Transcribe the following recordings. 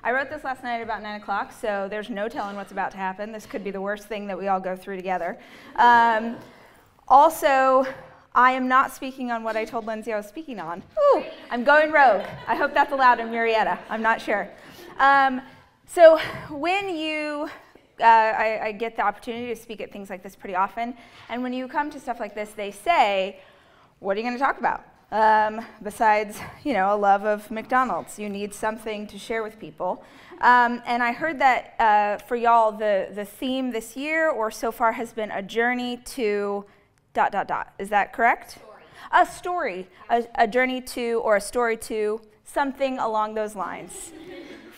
I wrote this last night at about 9 o'clock, so there's no telling what's about to happen. This could be the worst thing that we all go through together. Also, I am not speaking on what I told Lindsay I was speaking on. Ooh, I'm going rogue. I hope that's allowed in Marietta. I'm not sure. So when you, I get the opportunity to speak at things like this pretty often, and when you come to stuff like this, they say, what are you going to talk about? Besides, a love of McDonald's. You need something to share with people. And I heard that for y'all, the theme this year or so far has been a journey to ... Is that correct? A story. A journey to or a story to something along those lines.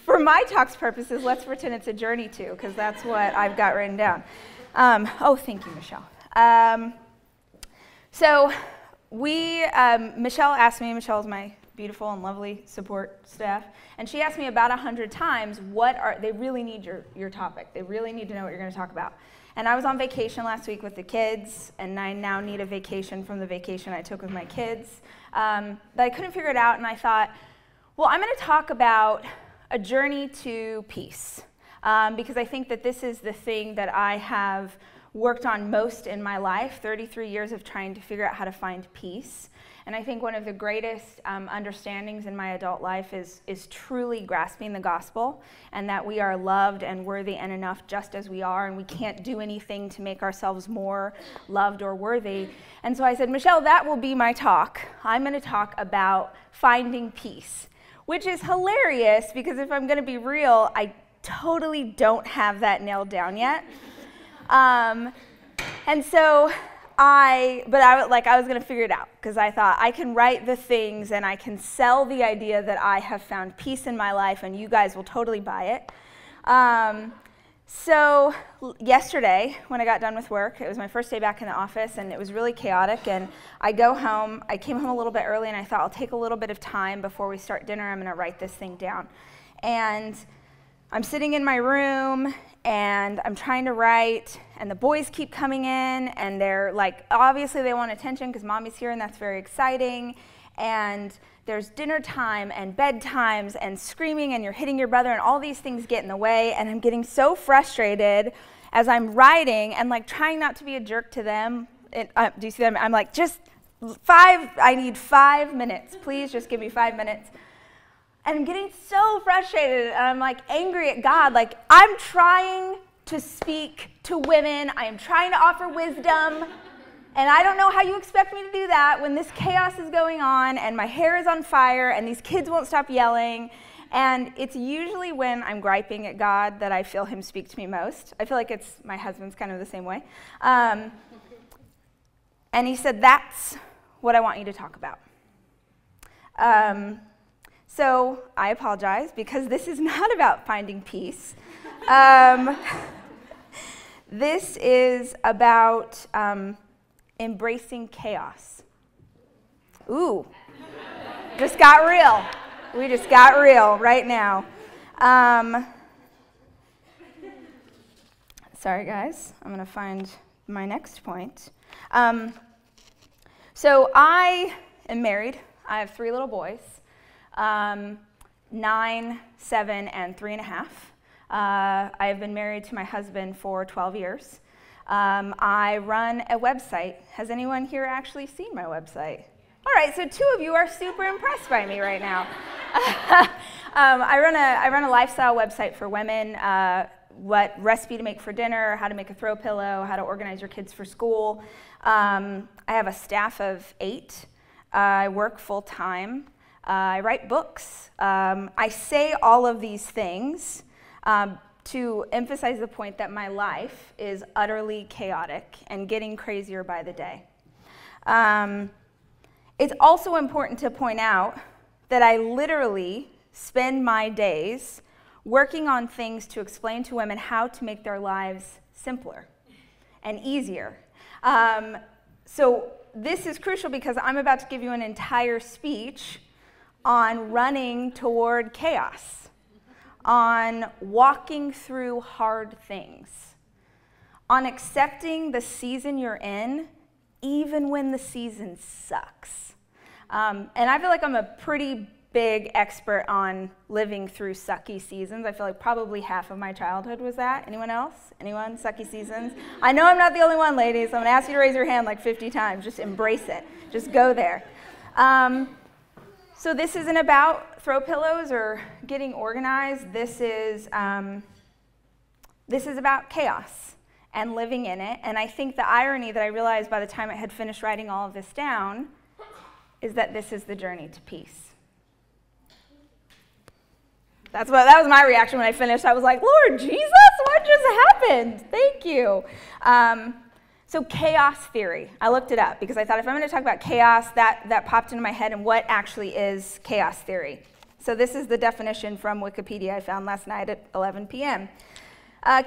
For my talk's purposes, let's pretend it's a journey to, because that's what I've got written down. Oh, thank you, Michelle. So Michelle asked me, Michelle is my beautiful and lovely support staff, and she asked me about 100 times, they really need your topic. They really need to know what you're going to talk about. And I was on vacation last week with the kids, and I now need a vacation from the vacation I took with my kids. But I couldn't figure it out, and I thought, well, I'm going to talk about a journey to peace, because I think that this is the thing that I have worked on most in my life, 33 years of trying to figure out how to find peace. And I think one of the greatest understandings in my adult life is truly grasping the gospel, and that we are loved and worthy and enough just as we are, and we can't do anything to make ourselves more loved or worthy. And so I said, Michelle, that will be my talk. I'm going to talk about finding peace, which is hilarious because if I'm going to be real, I totally don't have that nailed down yet. And so I was going to figure it out because I thought I can write the things and I can sell the idea that I have found peace in my life and you guys will totally buy it. So yesterday when I got done with work, it was my first day back in the office and it was really chaotic, and I came home a little bit early and I thought I'll take a little bit of time before we start dinner. I'm going to write this thing down. And I'm sitting in my room and I'm trying to write, and the boys keep coming in, and they're like, obviously they want attention because mommy's here and that's very exciting, and there's dinner time and bedtimes and screaming and you're hitting your brother and all these things get in the way, and I'm getting so frustrated as I'm writing and like trying not to be a jerk to them. Do you see them? I'm like, I need 5 minutes. Please just give me 5 minutes. And I'm getting so frustrated, and I'm like angry at God. Like, I'm trying to speak to women. I am trying to offer wisdom, and I don't know how you expect me to do that when this chaos is going on, and my hair is on fire, and these kids won't stop yelling. And it's usually when I'm griping at God that I feel him speak to me most. I feel like my husband's kind of the same way. And he said, that's what I want you to talk about. So I apologize because this is not about finding peace. This is about embracing chaos. Ooh, just got real. We just got real right now. Sorry guys, I'm gonna find my next point. So I am married. I have 3 little boys. 9, 7, and 3.5. I have been married to my husband for 12 years. I run a website. Has anyone here actually seen my website? All right, so 2 of you are super impressed by me right now. I run a lifestyle website for women, what recipe to make for dinner, how to make a throw pillow, how to organize your kids for school. I have a staff of 8. I work full time. I write books. I say all of these things to emphasize the point that my life is utterly chaotic and getting crazier by the day. It's also important to point out that I literally spend my days working on things to explain to women how to make their lives simpler and easier. So this is crucial because I'm about to give you an entire speech on running toward chaos, on walking through hard things, on accepting the season you're in, even when the season sucks. And I feel like I'm a pretty big expert on living through sucky seasons. I feel like probably half of my childhood was that. Anyone else? Anyone? Sucky seasons? I know I'm not the only one, ladies. I'm going to ask you to raise your hand like 50 times. Just embrace it. Just go there. So this isn't about throw pillows or getting organized. This is about chaos and living in it. And I think the irony that I realized by the time I had finished writing all of this down is that this is the journey to peace. That was my reaction when I finished. I was like, Lord Jesus, what just happened? Thank you. So chaos theory, I looked it up because I thought if I'm going to talk about chaos, that popped into my head, and what actually is chaos theory? So this is the definition from Wikipedia I found last night at 11 p.m.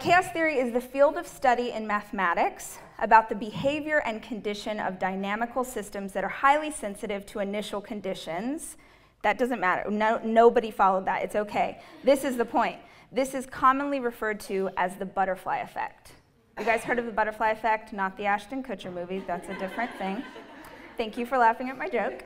Chaos theory is the field of study in mathematics about the behavior and condition of dynamical systems that are highly sensitive to initial conditions. That doesn't matter. Nobody followed that. It's okay. This is the point. This is commonly referred to as the butterfly effect. You guys heard of the butterfly effect? Not the Ashton Kutcher movie. That's a different thing. Thank you for laughing at my joke.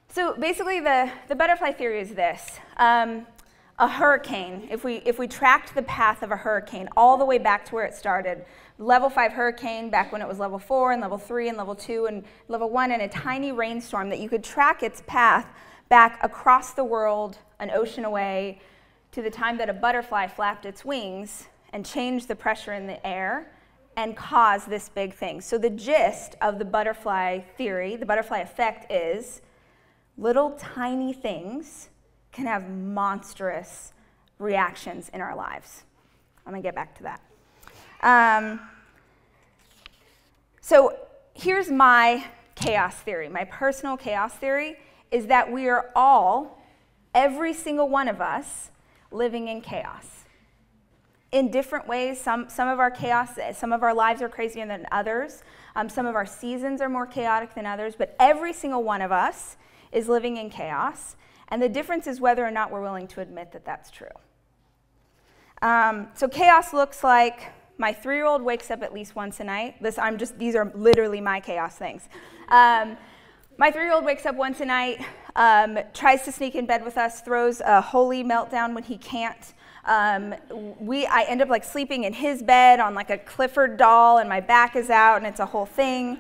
So basically, the butterfly theory is this. A hurricane, if we tracked the path of a hurricane all the way back to where it started, level 5 hurricane back when it was level 4 and level 3 and level 2 and level 1, and a tiny rainstorm, that you could track its path back across the world, an ocean away, to the time that a butterfly flapped its wings and changed the pressure in the air and caused this big thing. So the gist of the butterfly theory, the butterfly effect, is little tiny things can have monstrous reactions in our lives. I'm going to get back to that. So here's my chaos theory. My personal chaos theory is that we are all, every single one of us, living in chaos. In different ways. Some of our chaos, some of our lives are crazier than others. Some of our seasons are more chaotic than others. But every single one of us is living in chaos. And the difference is whether or not we're willing to admit that that's true. So chaos looks like my 3-year-old wakes up at least once a night. These are literally my chaos things. My 3-year-old wakes up once a night, tries to sneak in bed with us, throws a holy meltdown when he can't. I end up like sleeping in his bed on like a Clifford doll, and my back is out, and it's a whole thing.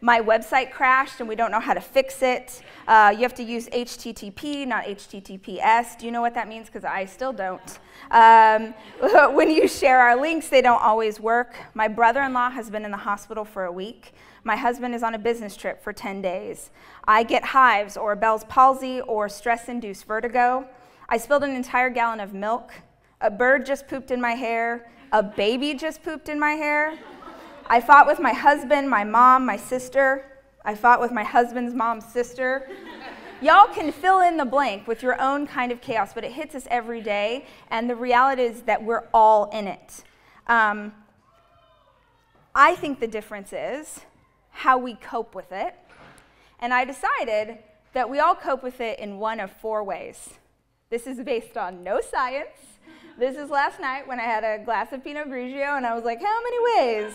My website crashed, and we don't know how to fix it. You have to use HTTP, not HTTPS. Do you know what that means? Because I still don't. When you share our links, they don't always work. My brother-in-law has been in the hospital for a week. My husband is on a business trip for 10 days. I get hives or Bell's palsy or stress-induced vertigo. I spilled an entire gallon of milk. A bird just pooped in my hair. A baby just pooped in my hair. I fought with my husband, my mom, my sister. I fought with my husband's mom's sister. Y'all can fill in the blank with your own kind of chaos, but it hits us every day, and the reality is that we're all in it. I think the difference is how we cope with it, and I decided that we all cope with it in one of 4 ways. This is based on no science. This is last night when I had a glass of Pinot Grigio, and I was like, how many ways?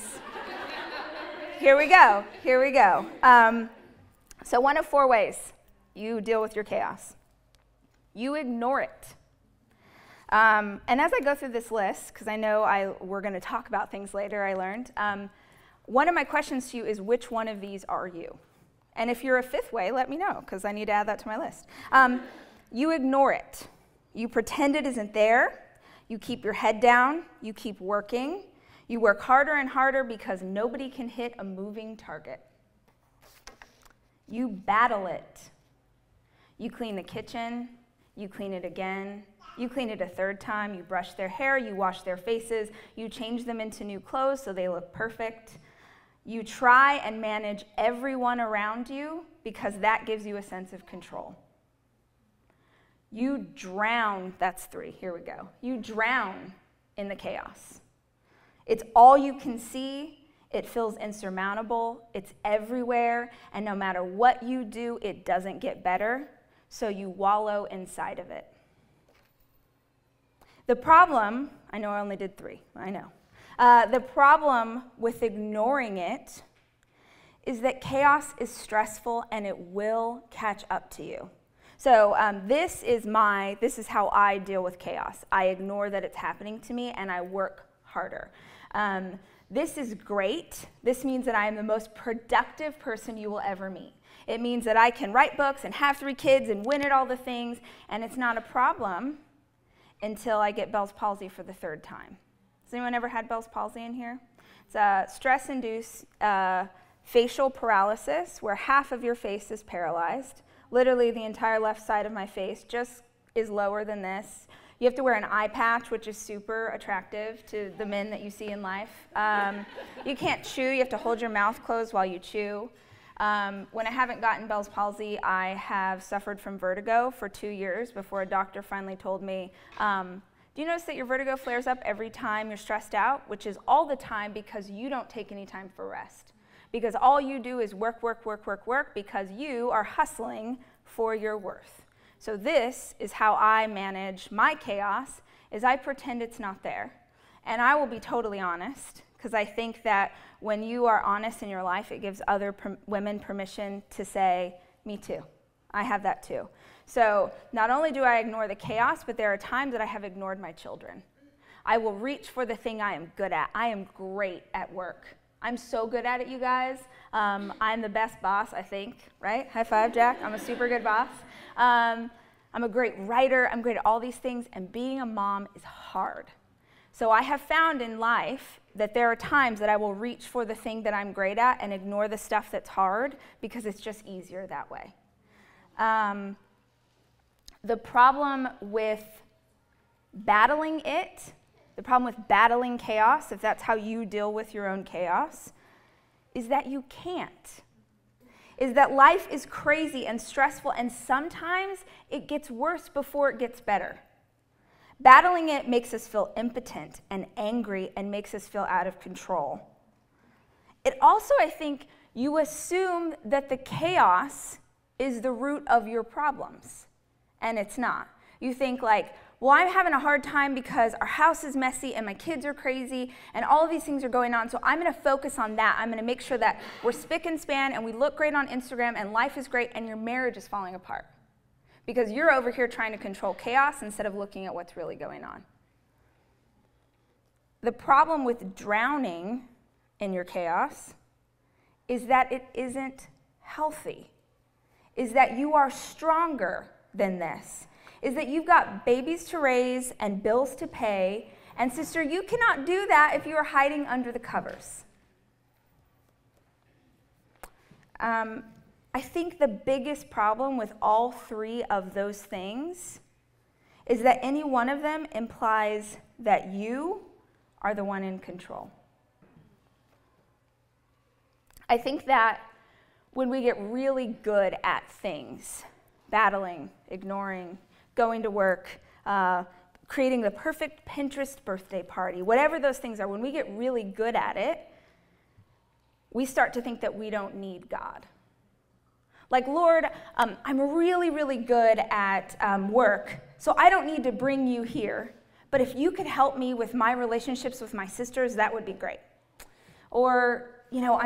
Here we go. So one of 4 ways you deal with your chaos. You ignore it. And as I go through this list, because I know we're going to talk about things later, I learned, one of my questions to you is, which one of these are you? And if you're a 5th way, let me know, because I need to add that to my list. You ignore it. You pretend it isn't there. You keep your head down. You keep working. You work harder and harder because nobody can hit a moving target. You battle it. You clean the kitchen. You clean it again. You clean it a 3rd time. You brush their hair. You wash their faces. You change them into new clothes so they look perfect. You try and manage everyone around you because that gives you a sense of control. You drown, that's 3, here we go. You drown in the chaos. It's all you can see, it feels insurmountable, it's everywhere, and no matter what you do, it doesn't get better, so you wallow inside of it. The problem, I know I only did 3, I know. The problem with ignoring it is that chaos is stressful and it will catch up to you. So this is how I deal with chaos. I ignore that it's happening to me and I work harder. This is great. This means that I am the most productive person you will ever meet. It means that I can write books and have 3 kids and win at all the things, and it's not a problem until I get Bell's palsy for the 3rd time. Has anyone ever had Bell's palsy in here? It's a stress-induced facial paralysis where half of your face is paralyzed. Literally the entire left side of my face just is lower than this. You have to wear an eye patch, which is super attractive to the men that you see in life. You can't chew. You have to hold your mouth closed while you chew. When I haven't gotten Bell's palsy, I have suffered from vertigo for 2 years before a doctor finally told me, do you notice that your vertigo flares up every time you're stressed out? Which is all the time because you don't take any time for rest. Because all you do is work, work, work, work, work because you are hustling for your worth. So this is how I manage my chaos, is I pretend it's not there. And I will be totally honest, because I think that when you are honest in your life, it gives other women permission to say, me too. I have that too. So not only do I ignore the chaos, but there are times that I have ignored my children. I will reach for the thing I am good at. I am great at work. I'm so good at it, you guys. I'm the best boss, I think, right? High five, Jack. I'm a super good boss. I'm a great writer. I'm great at all these things, and being a mom is hard. So I have found in life that there are times that I will reach for the thing that I'm great at and ignore the stuff that's hard because it's just easier that way. The problem with battling it, the problem with battling chaos, if that's how you deal with your own chaos, is that you can't. Is that life is crazy and stressful, and sometimes it gets worse before it gets better. Battling it makes us feel impotent and angry and makes us feel out of control. It also, I think, you assume that the chaos is the root of your problems, and it's not. You think like, well, I'm having a hard time because our house is messy and my kids are crazy and all of these things are going on, so I'm going to focus on that. I'm going to make sure that we're spick and span and we look great on Instagram and life is great and your marriage is falling apart because you're over here trying to control chaos instead of looking at what's really going on. The problem with drowning in your chaos is that it isn't healthy, is that you are stronger than this, is that you've got babies to raise and bills to pay, and sister, you cannot do that if you are hiding under the covers. I think the biggest problem with all 3 of those things is that any one of them implies that you are the one in control. I think that when we get really good at things, battling, ignoring, going to work, creating the perfect Pinterest birthday party, whatever those things are, when we get really good at it, we start to think that we don't need God. Like, Lord, I'm really, really good at work, so I don't need to bring you here, but if you could help me with my relationships with my sisters, that would be great. Or, you know,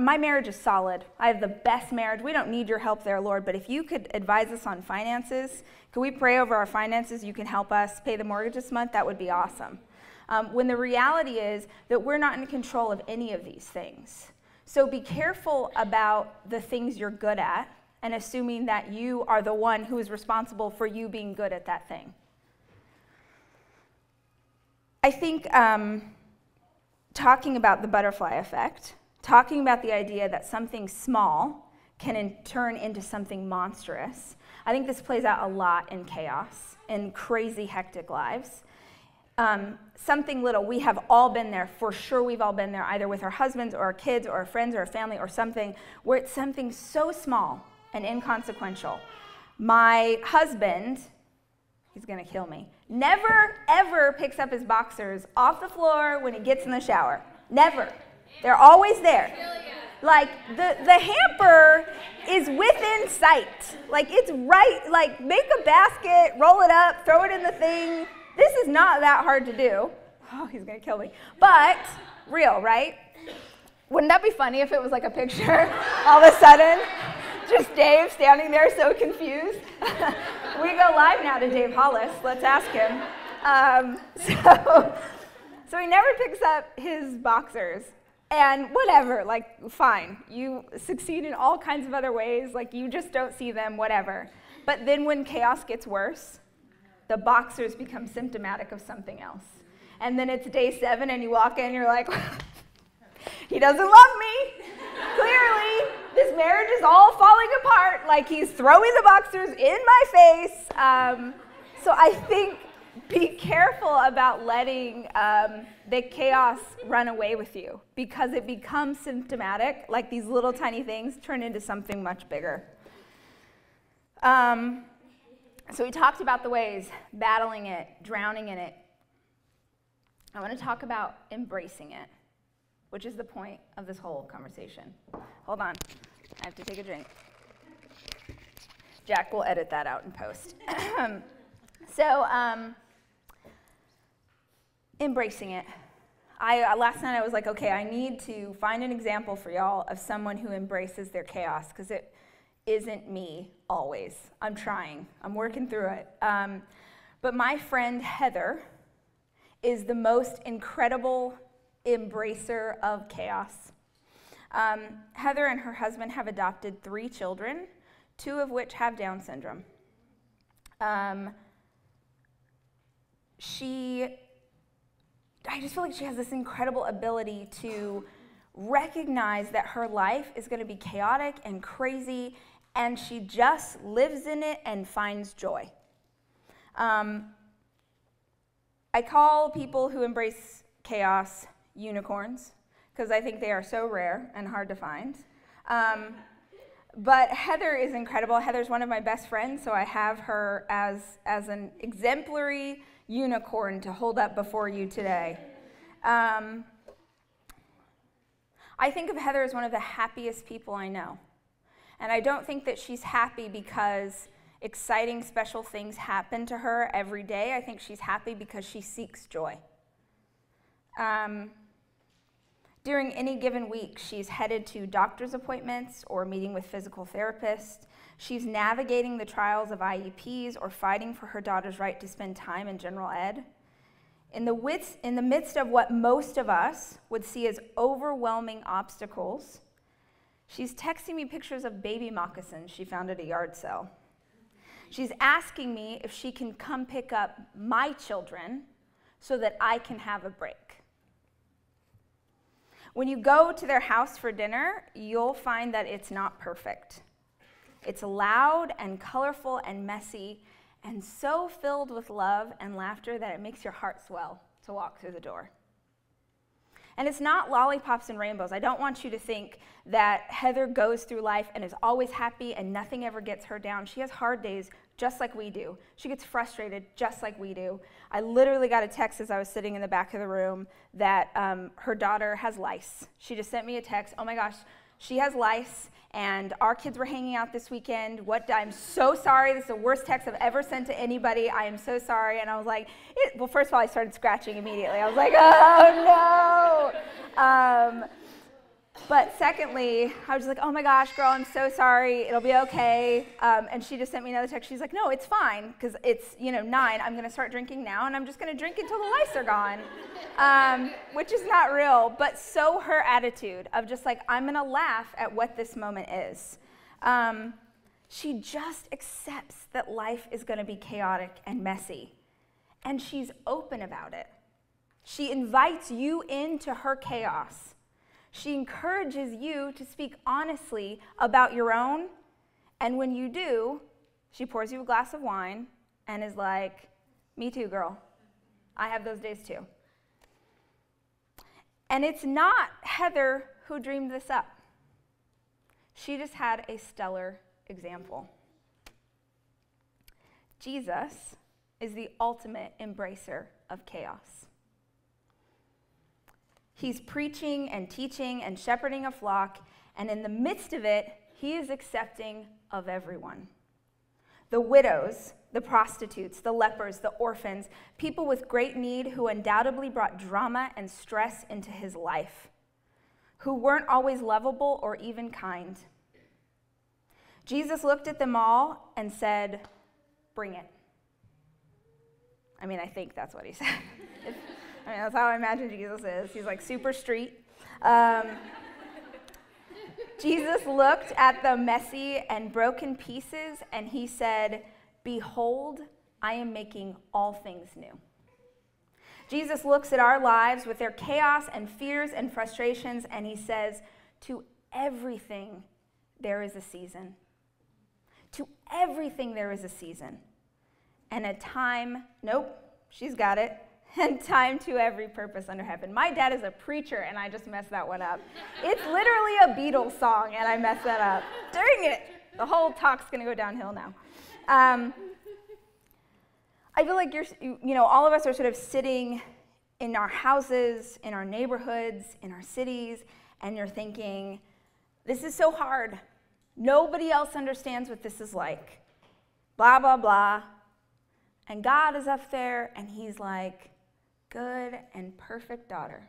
my marriage is solid. I have the best marriage. We don't need your help there, Lord, but if you could advise us on finances, could we pray over our finances? You can help us pay the mortgage this month. That would be awesome. When the reality is that we're not in control of any of these things. So be careful about the things you're good at and assuming that you are the one who is responsible for you being good at that thing. I think talking about the butterfly effect, talking about the idea that something small can turn into something monstrous, I think this plays out a lot in chaos, in crazy, hectic lives. Something little, we have all been there, for sure we've all been there, either with our husbands or our kids or our friends or our family or something, where it's something so small and inconsequential. My husband, he's gonna kill me, never ever picks up his boxers off the floor when he gets in the shower. Never. They're always there. Like, the hamper is within sight. Like, it's right, like, make a basket, roll it up, throw it in the thing. This is not that hard to do. Oh, he's gonna kill me. But, real, right? Wouldn't that be funny if it was like a picture all of a sudden? Just Dave standing there so confused. We go live now to Dave Hollis. Let's ask him. So he never picks up his boxers. And whatever, like, fine. You succeed in all kinds of other ways. Like, you just don't see them, whatever. But then when chaos gets worse, the boxers become symptomatic of something else. And then it's day 7 and you walk in and you're like, he doesn't love me. Clearly, this marriage is all falling apart. Like, he's throwing the boxers in my face. So I think be careful about letting the chaos run away with you, because it becomes symptomatic. Like, these little tiny things turn into something much bigger. So we talked about the ways, battling it, drowning in it. I want to talk about embracing it, which is the point of this whole conversation. Hold on, I have to take a drink. Jack will edit that out in post. Embracing it. Last night I was like, okay, I need to find an example for y'all of someone who embraces their chaos, because it isn't me always. I'm trying. I'm working through it. But my friend Heather is the most incredible embracer of chaos. Heather and her husband have adopted 3 children, 2 of which have Down syndrome. I just feel like she has this incredible ability to recognize that her life is going to be chaotic and crazy, and she just lives in it and finds joy. I call people who embrace chaos unicorns, because I think they are so rare and hard to find. But Heather is incredible. Heather's one of my best friends, so I have her as an exemplary unicorn to hold up before you today. I think of Heather as one of the happiest people I know. And I don't think that she's happy because exciting, special things happen to her every day. I think she's happy because she seeks joy. During any given week, she's headed to doctor's appointments or meeting with physical therapists. She's navigating the trials of IEPs or fighting for her daughter's right to spend time in general ed. In the midst of what most of us would see as overwhelming obstacles, she's texting me pictures of baby moccasins she found at a yard sale. She's asking me if she can come pick up my children so that I can have a break. When you go to their house for dinner, you'll find that it's not perfect. It's loud and colorful and messy and so filled with love and laughter that it makes your heart swell to walk through the door. And it's not lollipops and rainbows. I don't want you to think that Heather goes through life and is always happy and nothing ever gets her down. She has hard days just like we do. She gets frustrated just like we do. I literally got a text as I was sitting in the back of the room that her daughter has lice. She just sent me a text, oh my gosh, she has lice, and our kids were hanging out this weekend. I'm so sorry. This is the worst text I've ever sent to anybody. I am so sorry. And I was like, well, first of all, I started scratching immediately. I was like, oh no. But secondly, I was just like, oh my gosh, girl, I'm so sorry. It'll be okay. And she just sent me another text. She's like, no, it's fine, because it's 9. I'm going to start drinking now, and I'm just going to drink until the lice are gone, which is not real. But so her attitude of just like, I'm going to laugh at what this moment is. She just accepts that life is going to be chaotic and messy, and she's open about it. She invites you into her chaos. She encourages you to speak honestly about your own, and when you do, she pours you a glass of wine and is like, me too, girl. I have those days too. And it's not Heather who dreamed this up. She just had a stellar example. Jesus is the ultimate embracer of chaos. He's preaching and teaching and shepherding a flock, and in the midst of it, he is accepting of everyone. The widows, the prostitutes, the lepers, the orphans, people with great need who undoubtedly brought drama and stress into his life. who weren't always lovable or even kind. Jesus looked at them all and said, "Bring it." I mean, I think that's what he said. That's how I imagine Jesus is. He's like super street. Jesus looked at the messy and broken pieces and he said, "Behold, I am making all things new." Jesus looks at our lives with their chaos and fears and frustrations and he says, "To everything there is a season. To everything there is a season. And a time," nope, she's got it, "and time to every purpose under heaven." My dad is a preacher, and I just messed that one up. It's literally a Beatles song, and I messed that up. Dang it! The whole talk's going to go downhill now. I feel like all of us are sort of sitting in our houses, in our neighborhoods, in our cities, and you're thinking, this is so hard. Nobody else understands what this is like. Blah, blah, blah. And God is up there, and he's like, "Good and perfect daughter.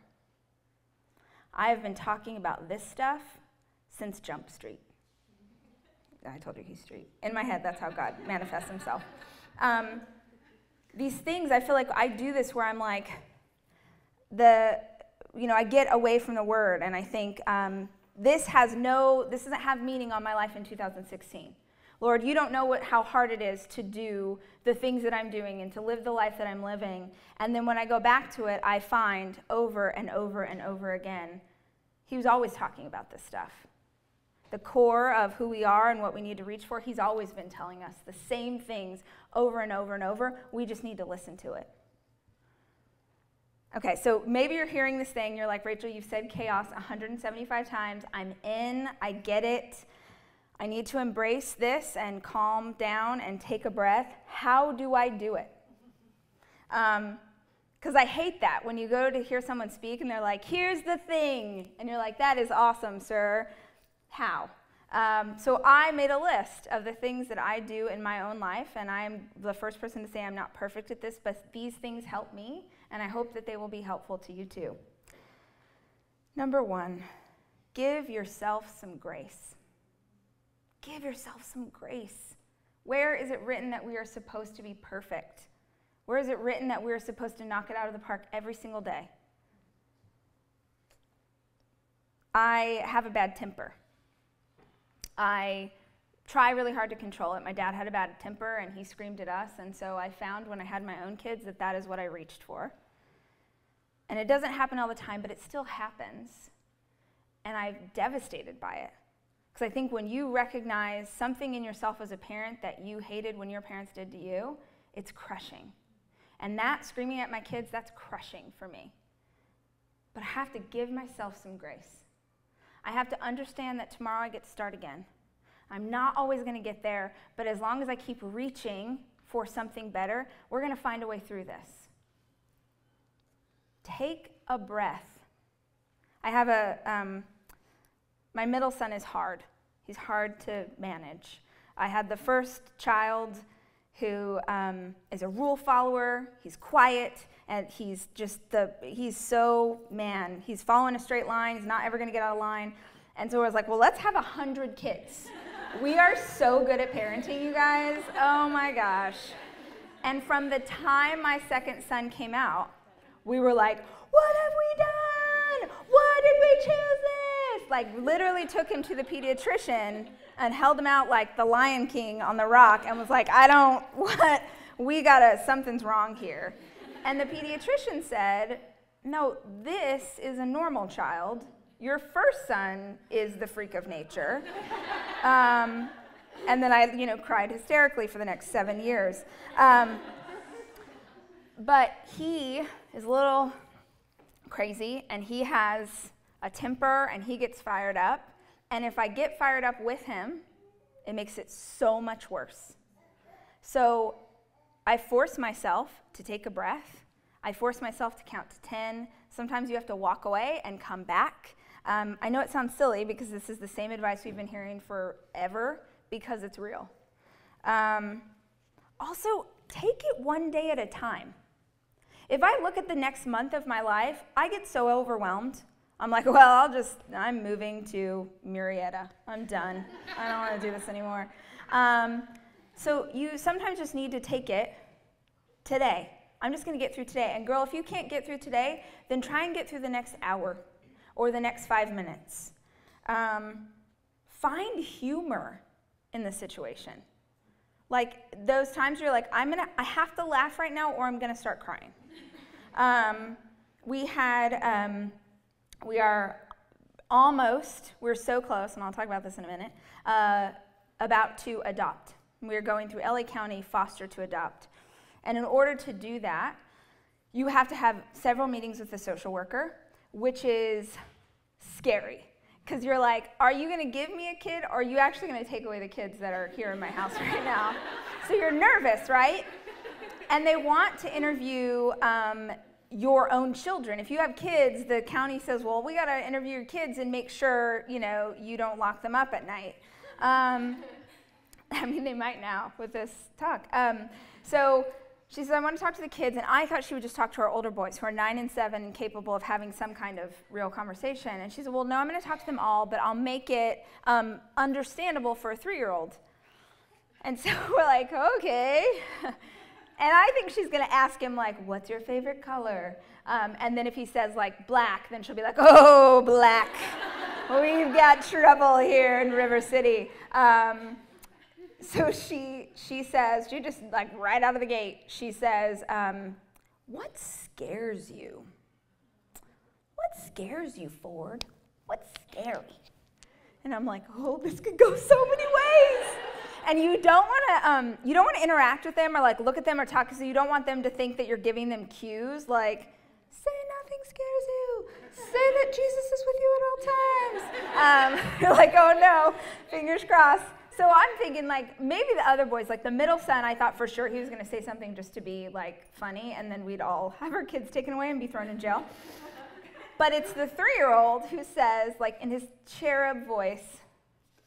I have been talking about this stuff since Jump Street." I told you he's street. In my head, that's how God manifests himself. These things, I feel like I do this where I'm like, I get away from the word, and I think this doesn't have meaning on my life in 2016. Lord, you don't know how hard it is to do the things that I'm doing and to live the life that I'm living. And then when I go back to it, I find over and over and over again, he was always talking about this stuff. The core of who we are and what we need to reach for, he's always been telling us the same things over and over and over. We just need to listen to it. Okay, so maybe you're hearing this thing, you're like, "Rachel, you've said chaos 175 times. I'm in, I get it. I need to embrace this and calm down and take a breath. How do I do it?" Because I hate that when you go to hear someone speak and they're like, "Here's the thing." And you're like, "That is awesome, sir. How?" So I made a list of the things that I do in my own life, and I'm the first person to say I'm not perfect at this, but these things help me, and I hope that they will be helpful to you too. Number 1, give yourself some grace. Give yourself some grace. Where is it written that we are supposed to be perfect? Where is it written that we are supposed to knock it out of the park every single day? I have a bad temper. I try really hard to control it. My dad had a bad temper and he screamed at us, and so I found when I had my own kids that is what I reached for. And it doesn't happen all the time, but it still happens. And I'm devastated by it. Because I think when you recognize something in yourself as a parent that you hated when your parents did to you, it's crushing. And that, screaming at my kids, that's crushing for me. But I have to give myself some grace. I have to understand that tomorrow I get to start again. I'm not always going to get there, but as long as I keep reaching for something better, we're going to find a way through this. Take a breath. I have my middle son is hard. He's hard to manage. I had the first child who is a rule follower. He's quiet, and he's following a straight line. He's not ever going to get out of line. And so I was like, well, let's have 100 kids. We are so good at parenting, you guys. Oh my gosh. And from the time my second son came out, we were like, what have we done? Why did we choose this? Like, literally took him to the pediatrician and held him out like the Lion King on the rock and was like, something's wrong here. And the pediatrician said, no, this is a normal child. Your first son is the freak of nature. And then I, cried hysterically for the next 7 years. But he is a little crazy, and he has a temper, and he gets fired up. And if I get fired up with him, it makes it so much worse. So I force myself to take a breath. I force myself to count to 10. Sometimes you have to walk away and come back. I know it sounds silly because this is the same advice we've been hearing forever, because it's real. Also, take it one day at a time. If I look at the next month of my life, I get so overwhelmed. I'm like, well, I'm moving to Murrieta. I'm done. I don't want to do this anymore. So you sometimes just need to take it today. I'm just going to get through today. And girl, if you can't get through today, then try and get through the next hour or the next 5 minutes. Find humor in the situation. Like those times where you're like, I have to laugh right now or I'm going to start crying. We're so close, and I'll talk about this in a minute, about to adopt. We're going through LA County foster to adopt. And in order to do that, you have to have several meetings with the social worker, which is scary. Because you're like, are you going to give me a kid, or are you actually going to take away the kids that are here in my house right now? So you're nervous, right? And they want to interview your own children. If you have kids, the county says, well, we got to interview your kids and make sure, you don't lock them up at night. They might now with this talk. So she said, I want to talk to the kids, and I thought she would just talk to our older boys who are 9 and 7 and capable of having some kind of real conversation. And she said, well, no, I'm going to talk to them all, but I'll make it understandable for a 3-year-old. And so we're like, okay. And I think she's going to ask him, like, what's your favorite color? And then if he says, like, black, then she'll be like, oh, black. We've got trouble here in River City. So she says, she just, like, right out of the gate, she says, what scares you? What scares you, Ford? What's scary? And I'm like, oh, this could go so many ways. And you don't want to interact with them or like look at them or talk, because you don't want them to think that you're giving them cues like, say nothing scares you. Say that Jesus is with you at all times. You're like, oh no, fingers crossed. So I'm thinking like maybe the other boys, like the middle son, I thought for sure he was going to say something just to be like funny, and then we'd all have our kids taken away and be thrown in jail. But it's the 3-year-old who says, like in his cherub voice,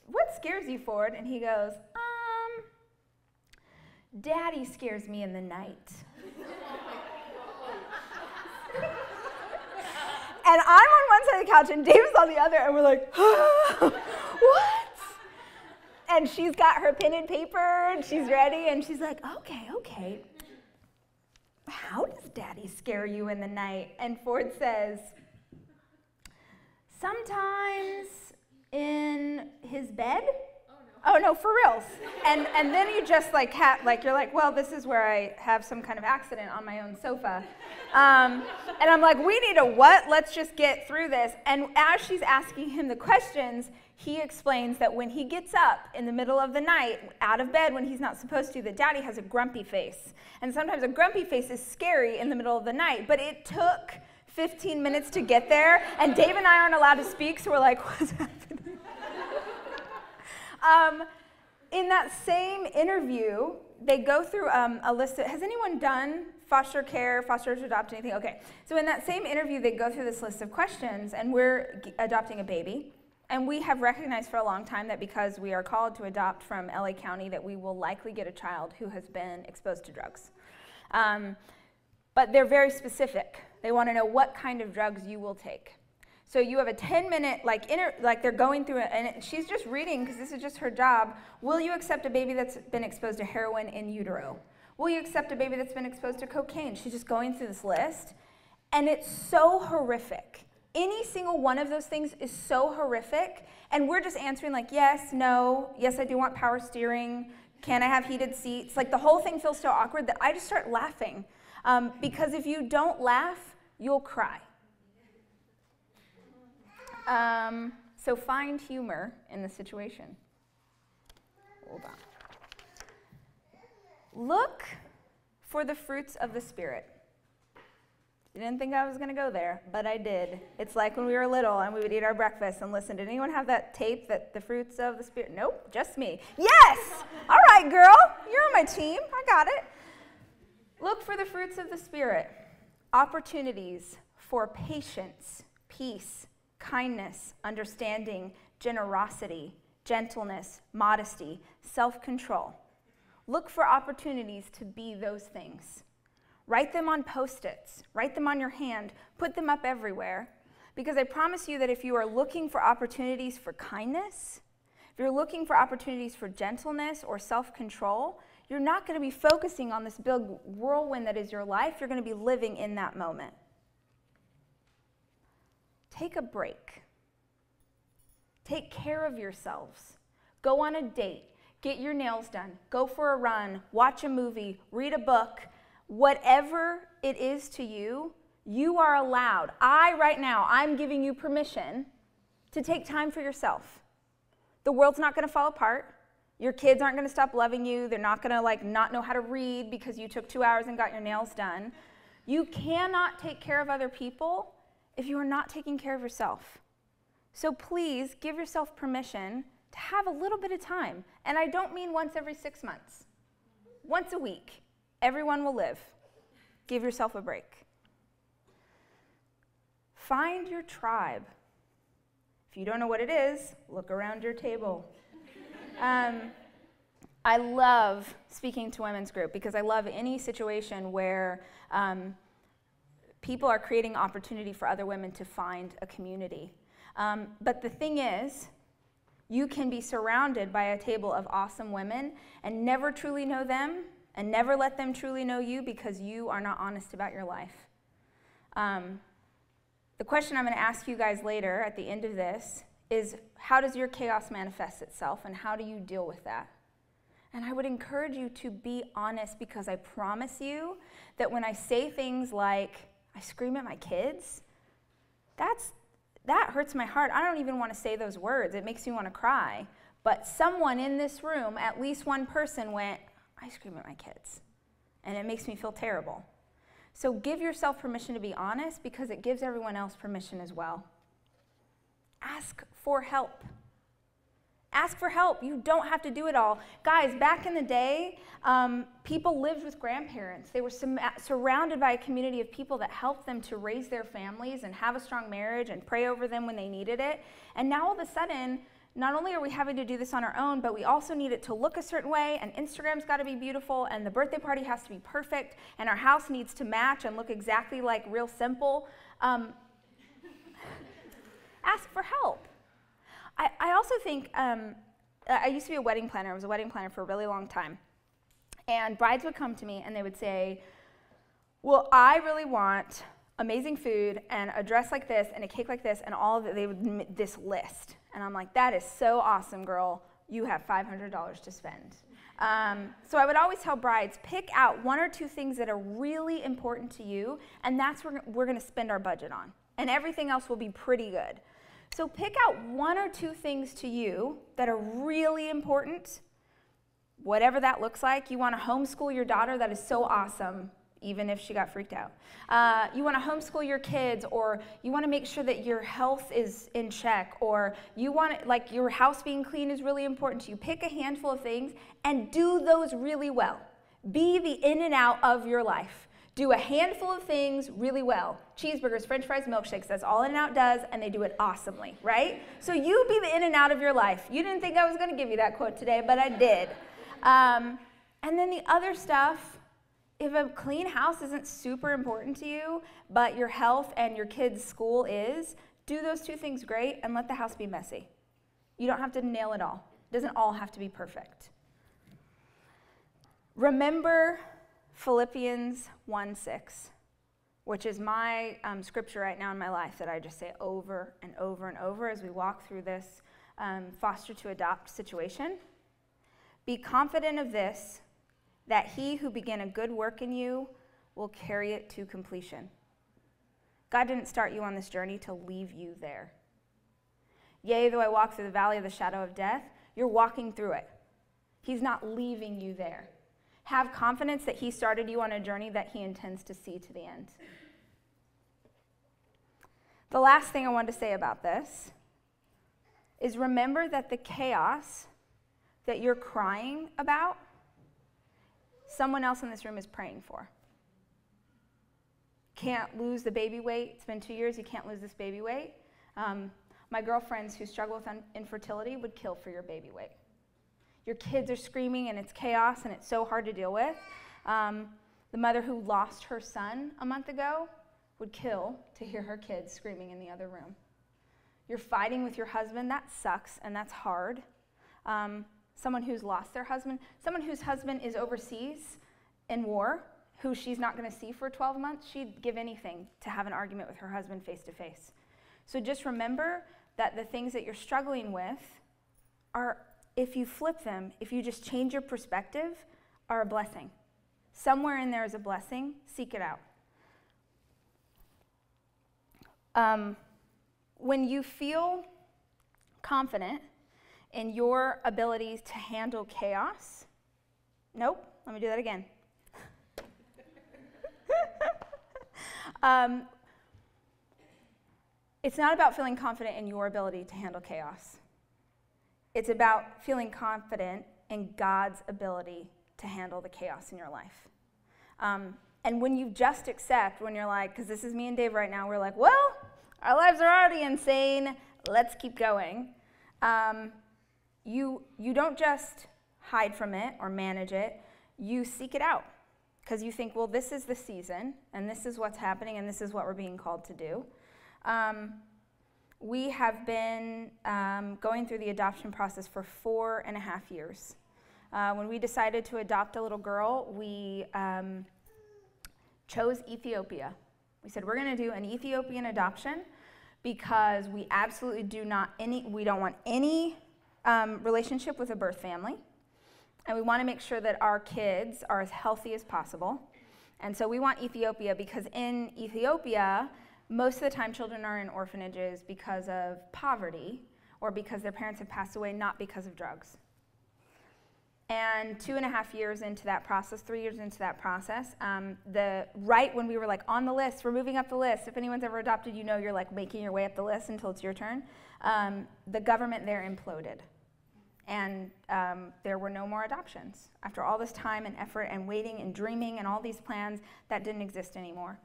what scares you, Ford? And he goes, Daddy scares me in the night. And I'm on one side of the couch and David's on the other, and we're like, what? And she's got her pen and paper and she's ready, and she's like, okay. How does Daddy scare you in the night? And Ford says, sometimes in his bed. Oh no, for reals. And then you just you're like, well, this is where I have some kind of accident on my own sofa. And I'm like, we need a what? Let's just get through this. And as she's asking him the questions, he explains that when he gets up in the middle of the night, out of bed when he's not supposed to, that Daddy has a grumpy face. And sometimes a grumpy face is scary in the middle of the night, but it took 15 minutes to get there, and Dave and I aren't allowed to speak, so we're like, what's happening? In that same interview, they go through a list of, has anyone done foster care, foster to adopt, anything? Okay, so in that same interview, they go through this list of questions, and we're adopting a baby, and we have recognized for a long time that because we are called to adopt from LA County, that we will likely get a child who has been exposed to drugs. But they're very specific. They want to know what kind of drugs you will take. So you have a 10-minute, they're going through it, and she's just reading, because this is just her job. Will you accept a baby that's been exposed to heroin in utero? Will you accept a baby that's been exposed to cocaine? She's just going through this list, and it's so horrific. Any single one of those things is so horrific, and we're just answering like, yes, no, yes, I do want power steering, can I have heated seats? Like the whole thing feels so awkward that I just start laughing, because if you don't laugh, you'll cry. So find humor in the situation. Hold on. Look for the fruits of the Spirit. You didn't think I was going to go there, but I did. It's like when we were little and we would eat our breakfast and listen. Did anyone have that tape, that the fruits of the Spirit? Nope, just me. Yes! All right, girl. You're on my team. I got it. Look for the fruits of the Spirit. Opportunities for patience, peace, kindness, understanding, generosity, gentleness, modesty, self-control. Look for opportunities to be those things. Write them on Post-its. Write them on your hand. Put them up everywhere. Because I promise you that if you are looking for opportunities for kindness, if you're looking for opportunities for gentleness or self-control, you're not going to be focusing on this big whirlwind that is your life. You're going to be living in that moment. Take a break. Take care of yourselves. Go on a date. Get your nails done. Go for a run. Watch a movie. Read a book. Whatever it is to you, you are allowed. Right now, I'm giving you permission to take time for yourself. The world's not going to fall apart. Your kids aren't going to stop loving you. They're not going to not know how to read because you took 2 hours and got your nails done. You cannot take care of other people if you are not taking care of yourself. So please give yourself permission to have a little bit of time. And I don't mean once every 6 months. Once a week. Everyone will live. Give yourself a break. Find your tribe. If you don't know what it is, look around your table. I love speaking to women's group because I love any situation where people are creating opportunity for other women to find a community. But the thing is, you can be surrounded by a table of awesome women and never truly know them and never let them truly know you because you are not honest about your life. The question I'm going to ask you guys later at the end of this is, how does your chaos manifest itself and how do you deal with that? And I would encourage you to be honest because I promise you that when I say things like, I scream at my kids, that hurts my heart. I don't even want to say those words. It makes me want to cry. But someone in this room, at least one person went, I scream at my kids. And it makes me feel terrible. So give yourself permission to be honest because it gives everyone else permission as well. Ask for help. Ask for help. You don't have to do it all. Guys, back in the day, people lived with grandparents. They were surrounded by a community of people that helped them to raise their families and have a strong marriage and pray over them when they needed it. And now all of a sudden, not only are we having to do this on our own, but we also need it to look a certain way, and Instagram's got to be beautiful, and the birthday party has to be perfect, and our house needs to match and look exactly like Real Simple. Ask for help. I also think, I used to be a wedding planner. I was a wedding planner for a really long time. And brides would come to me and they would say, well, I really want amazing food and a dress like this and a cake like this and all of it. They would this list. And I'm like, that is so awesome, girl. You have $500 to spend. So I would always tell brides, pick out 1 or 2 things that are really important to you, and that's what we're going to spend our budget on. And everything else will be pretty good. So pick out 1 or 2 things to you that are really important, whatever that looks like. You want to homeschool your daughter, that is so awesome, even if she got freaked out. You want to homeschool your kids, or you want to make sure that your health is in check, or you want, like, your house being clean is really important to you. Pick a handful of things and do those really well. Be the in and out of your life. Do a handful of things really well. Cheeseburgers, french fries, milkshakes, that's all In-N-Out does, and they do it awesomely, right? So you be the in and out of your life. You didn't think I was going to give you that quote today, but I did. And then the other stuff, if a clean house isn't super important to you, but your health and your kids' school is, do those 2 things great and let the house be messy. You don't have to nail it all. It doesn't all have to be perfect. Remember Philippians 1:6, which is my scripture right now in my life that I just say over and over and over as we walk through this foster to adopt situation. Be confident of this, that he who began a good work in you will carry it to completion. God didn't start you on this journey to leave you there. Yea, though I walk through the valley of the shadow of death, you're walking through it. He's not leaving you there. Have confidence that he started you on a journey that he intends to see to the end. The last thing I want to say about this is remember that the chaos that you're crying about, someone else in this room is praying for. Can't lose the baby weight. It's been 2 years, you can't lose this baby weight. My girlfriends who struggle with infertility would kill for your baby weight. Your kids are screaming and it's chaos and it's so hard to deal with. The mother who lost her son a month ago would kill to hear her kids screaming in the other room. You're fighting with your husband, that sucks and that's hard. Someone who's lost their husband, someone whose husband is overseas in war, who she's not going to see for 12 months, she'd give anything to have an argument with her husband face to face. So just remember that the things that you're struggling with are, if you flip them, if you just change your perspective, are a blessing. Somewhere in there is a blessing. Seek it out. When you feel confident in your abilities to handle chaos, nope, let me do that again. It's not about feeling confident in your ability to handle chaos. It's about feeling confident in God's ability to handle the chaos in your life. And when you just accept, when you're like, because this is me and Dave right now, we're like, well, our lives are already insane, let's keep going. You don't just hide from it or manage it, you seek it out. Because you think, well, this is the season, and this is what's happening, and this is what we're being called to do. We have been going through the adoption process for 4.5 years. When we decided to adopt a little girl, we chose Ethiopia. We said, we're going to do an Ethiopian adoption because we absolutely we don't want any relationship with a birth family. And we want to make sure that our kids are as healthy as possible. And so we want Ethiopia because in Ethiopia, most of the time children are in orphanages because of poverty or because their parents have passed away, not because of drugs. And 2.5 years into that process, 3 years into that process, right when we were like on the list, we're moving up the list. If anyone's ever adopted, you know you're like making your way up the list until it's your turn. The government there imploded. And there were no more adoptions. After all this time and effort and waiting and dreaming and all these plans, that didn't exist anymore.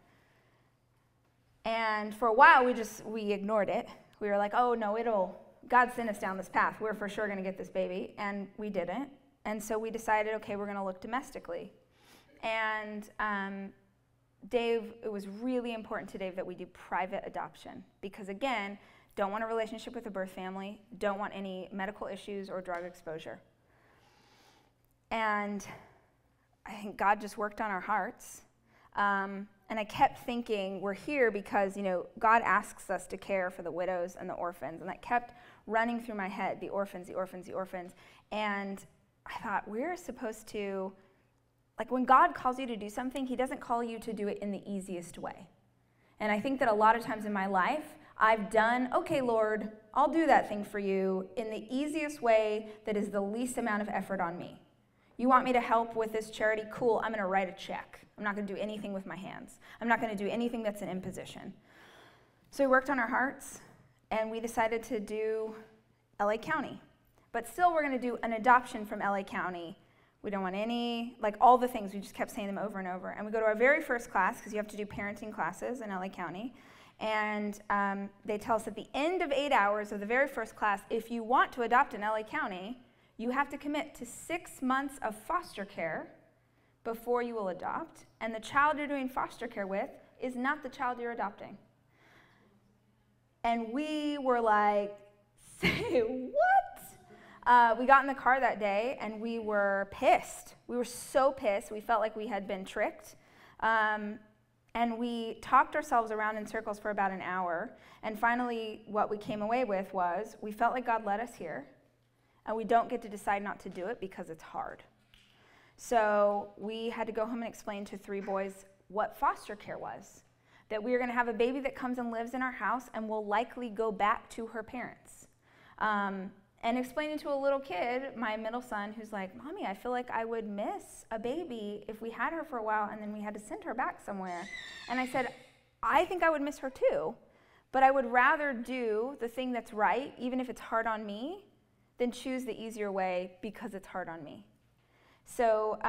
And for a while, we ignored it. We were like, oh no, God sent us down this path. We're for sure going to get this baby. And we didn't. And so we decided, okay, we're going to look domestically. And Dave, it was really important to Dave that we do private adoption. Because again, don't want a relationship with a birth family, don't want any medical issues or drug exposure. And I think God just worked on our hearts. And I kept thinking, we're here because, God asks us to care for the widows and the orphans. And that kept running through my head, the orphans, the orphans, the orphans. And I thought, we're supposed to, like when God calls you to do something, he doesn't call you to do it in the easiest way. And I think that a lot of times in my life, I've done, okay, Lord, I'll do that thing for you in the easiest way that is the least amount of effort on me. You want me to help with this charity? Cool, I'm going to write a check. I'm not going to do anything with my hands. I'm not going to do anything that's an imposition. So we worked on our hearts, and we decided to do LA County. But still, we're going to do an adoption from LA County. We don't want any, like all the things, we just kept saying them over and over. And we go to our very first class, because you have to do parenting classes in LA County. And they tell us at the end of 8 hours of the very first class, if you want to adopt in LA County, you have to commit to 6 months of foster care before you will adopt. And the child you're doing foster care with is not the child you're adopting. And we were like, say what? We got in the car that day and we were pissed. We were so pissed. We felt like we had been tricked. And we talked ourselves around in circles for about an hour. And finally, what we came away with was, we felt like God led us here. And we don't get to decide not to do it because it's hard. So we had to go home and explain to 3 boys what foster care was. That we were going to have a baby that comes and lives in our house and will likely go back to her parents. And explaining to a little kid, my middle son, who's like, Mommy, I feel like I would miss a baby if we had her for a while and then we had to send her back somewhere. And I said, I think I would miss her too, but I would rather do the thing that's right, even if it's hard on me, than choose the easier way because it's hard on me. So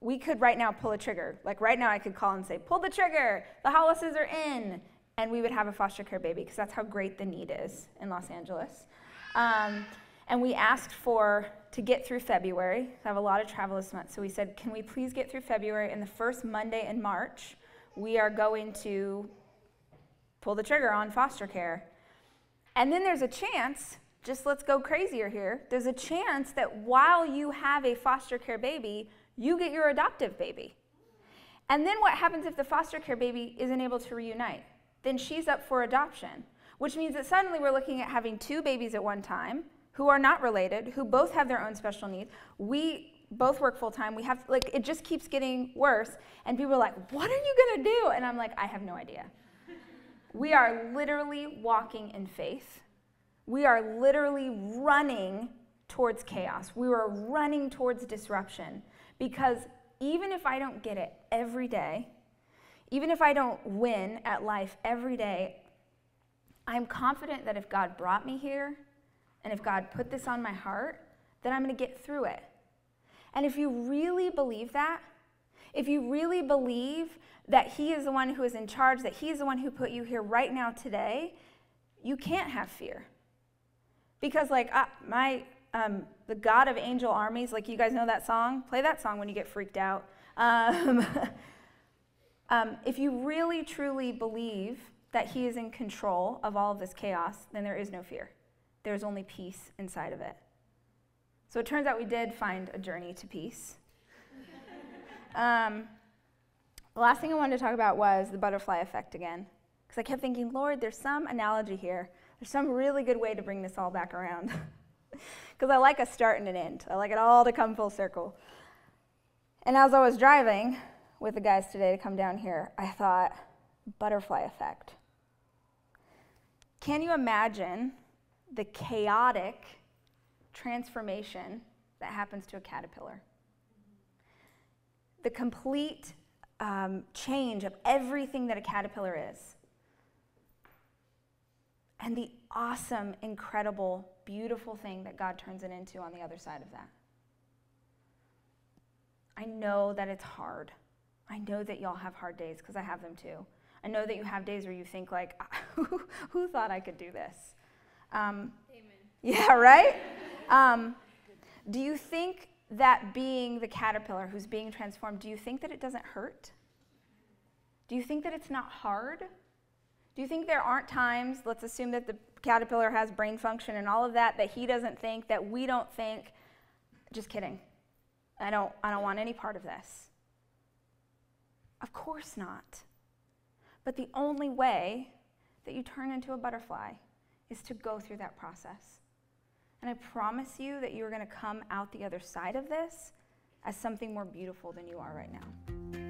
we could right now pull a trigger. Like right now I could call and say, pull the trigger, the Hollises are in. And we would have a foster care baby because that's how great the need is in Los Angeles. And we asked for to get through February. I have a lot of travel this month, so we said, can we please get through February? And the first Monday in March, we are going to pull the trigger on foster care. And then there's a chance, just let's go crazier here, there's a chance that while you have a foster care baby, you get your adoptive baby. And then what happens if the foster care baby isn't able to reunite? Then she's up for adoption, which means that suddenly we're looking at having 2 babies at one time who are not related, who both have their own special needs. We both work full time. We have, like, it just keeps getting worse. And people are like, what are you going to do? And I'm like, I have no idea. We are literally walking in faith. We are literally running towards chaos. We are running towards disruption, because even if I don't get it every day, even if I don't win at life every day, I'm confident that if God brought me here and if God put this on my heart, then I'm going to get through it. And if you really believe that, if you really believe that He is the one who is in charge, that He is the one who put you here right now today, you can't have fear. Because like the God of angel armies, like you guys know that song? Play that song when you get freaked out. If you really truly believe that He is in control of all of this chaos, then there is no fear. There's only peace inside of it. So it turns out we did find a journey to peace. The last thing I wanted to talk about was the butterfly effect again. Because I kept thinking, Lord, there's some analogy here. There's some really good way to bring this all back around. Because I like a start and an end. I like it all to come full circle. And as I was driving with the guys today to come down here, I thought, butterfly effect. Can you imagine the chaotic transformation that happens to a caterpillar? The complete change of everything that a caterpillar is. And the awesome, incredible, beautiful thing that God turns it into on the other side of that. I know that it's hard. I know that y'all have hard days, because I have them too. I know that you have days where you think like, who thought I could do this? Amen. Yeah, right? Do you think that being the caterpillar who's being transformed, do you think that it doesn't hurt? Do you think that it's not hard? Do you think there aren't times, let's assume that the caterpillar has brain function and all of that, that he doesn't think, that we don't think, just kidding. I don't want any part of this. Of course not. But the only way that you turn into a butterfly is to go through that process. And I promise you that you're going to come out the other side of this as something more beautiful than you are right now.